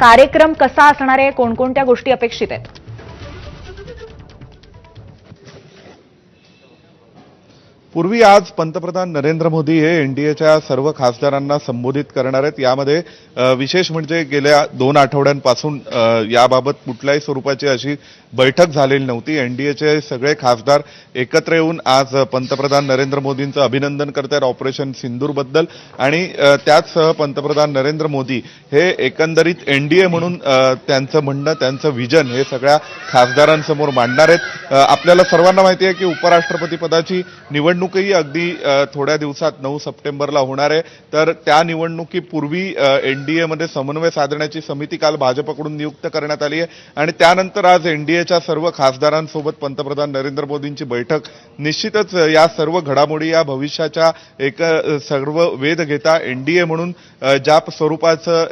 कार्यक्रम कसा असणार आहे, कोणकोणत्या गोष्टी अपेक्षित आहेत? पूर्वी आज पंतप्रधान नरेंद्र मोदी हे एनडीएच्या सर्व खासदारांना संबोधित करणार आहेत. यामध्ये विशेष म्हणजे गेल्या 2 आठवड्यांपासून याबाबत कुठल्याही स्वरूपाची अशी बैठक झालेली नव्हती. एनडीएचे सगळे खासदार एकत्र येऊन आज पंतप्रधान नरेंद्र मोदींचं अभिनंदन करतात ऑपरेशन सिंदूरबद्दल आणि त्याचसह पंतप्रधान नरेंद्र मोदी हे एकंदरीत एनडीए म्हणून त्यांचं म्हणणं, त्यांचं विजन हे सगळ्या खासदारांसमोर मांडणार आहेत. आपल्याला सर्वांना माहिती आहे की उपराष्ट्रपती पदाची निवडणूकही अगदी थोड्या दिवसात 9 सप्टेंबरला होणार आहे. तर त्या निवडणुकीपूर्वी एनडीएमध्ये समन्वय साधण्याची समिती काल भाजपकडून नियुक्त करण्यात आली आहे आणि त्यानंतर आज एनडीएच्या सर्व खासदारांसोबत पंतप्रधान नरेंद्र मोदींची बैठक. निश्चितच या सर्व घडामोडी या भविष्याच्या सर्व वेध घेता एनडीए म्हणून ज्या स्वरूपाचं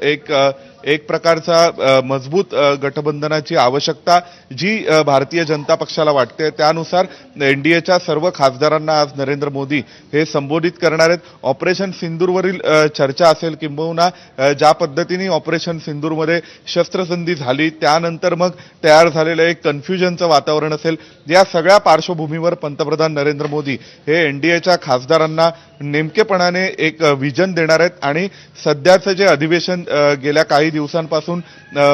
एक प्रकारचा मजबूत गठबंधनाची आवश्यकता जी भारतीय जनता पक्षाला वाटते त्यानुसार एनडीएच्या सर्व खासदारांना आज नरेंद्र मोदी हे संबोधित करणार आहेत. ऑपरेशन सिंदूरवरील चर्चा असेल किंबहुना ज्या पद्धतीने ऑपरेशन सिंदूरमध्ये शस्त्रसंधी झाली त्यानंतर मग तयार झालेलं एक कन्फ्युजनचं वातावरण असेल, या सगळ्या पार्श्वभूमीवर पंतप्रधान नरेंद्र मोदी हे एनडीएच्या खासदारांना नेमकेपणाने एक विजन देणार आहेत आणि सध्याचं जे अधिवेशन गेल्या काही दिवसांपासून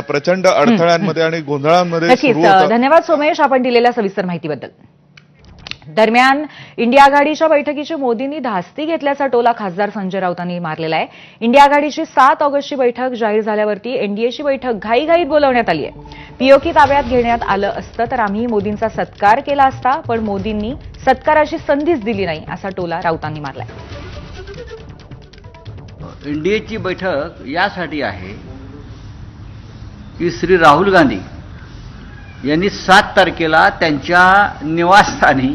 प्रचंड अडथळ्यांमध्ये आणि गोंधळांमध्ये सुरू होतं. धन्यवाद सोमेश, आपण दिलेल्या सविस्तर माहितीबद्दल. दरम्यान इंडिया आघाडीच्या बैठकीची मोदींनी धास्ती घेतल्याचा टोला खासदार संजय राऊतांनी मारलेला आहे. इंडिया आघाडीची 7 ऑगस्टची बैठक जाहीर झाल्यावरती एनडीएची बैठक घाईघाईत बोलावण्यात आली आहे. पीओके ताब्यात घेण्यात आलं असतं तर आम्ही मोदींचा सत्कार केला असता, पण मोदींनी सत्काराची संधीच दिली नाही असा टोला राऊतांनी मारलाय. एनडीएची बैठक यासाठी आहे की श्री राहुल गांधी यांनी 7 तारखेला त्यांच्या निवासस्थानी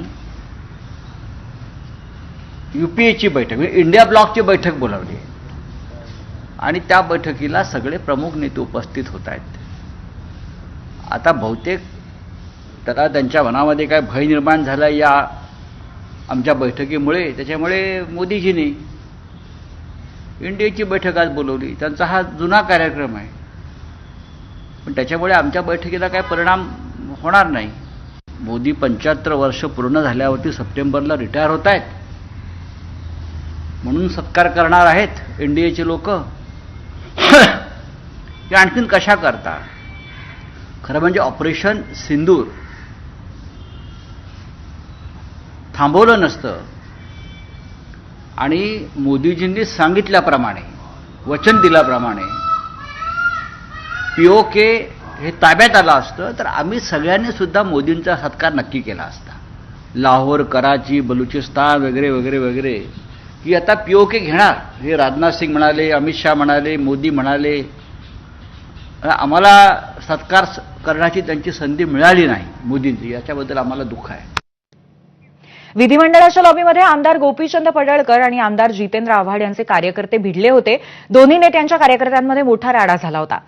यूपीएची बैठक म्हणजे इंडिया ब्लॉकची बैठक बोलावली आणि त्या बैठकीला सगळे प्रमुख नेते उपस्थित होत आहेत. आता बहुतेक त्याला त्यांच्या मनामध्ये काय भय निर्माण झाला या आमच्या बैठकीमुळे, त्याच्यामुळे मोदीजींनी इंडियाची बैठक आज बोलवली. त्यांचा हा जुना कार्यक्रम आहे, पण त्याच्यामुळे आमच्या बैठकीला काय परिणाम होणार नाही. मोदी 75 वर्ष पूर्ण झाल्यावरती सप्टेंबरला रिटायर होत आहेत म्हणून सत्कार करणार आहेत एनडीएचे लोक की आणखीन कशा करता. खरं म्हणजे ऑपरेशन सिंदूर थांबवलं नसतं आणि मोदीजींनी सांगितल्याप्रमाणे, वचन दिल्याप्रमाणे पीओके हे ताब्यात आलं असतं तर आम्ही सगळ्यांनी सुद्धा मोदींचा सत्कार नक्की केला असता. लाहोर, कराची, बलुचिस्तान वगैरे वगैरे वगैरे की आता पीओके घेणार हे राजनाथ सिंग म्हणाले, अमित शहा म्हणाले, मोदी म्हणाले. आम्हाला सत्कार करण्याची त्यांची संधी मिळाली नाही मोदींची, याच्याबद्दल आम्हाला दुःख आहे. विधिमंडळाच्या लॉबीमध्ये आमदार गोपीचंद पडळकर आणि आमदार जितेंद्र आव्हाड यांचे कार्यकर्ते भिडले होते. दोन्ही नेत्यांच्या कार्यकर्त्यांमध्ये मोठा राडा झाला होता.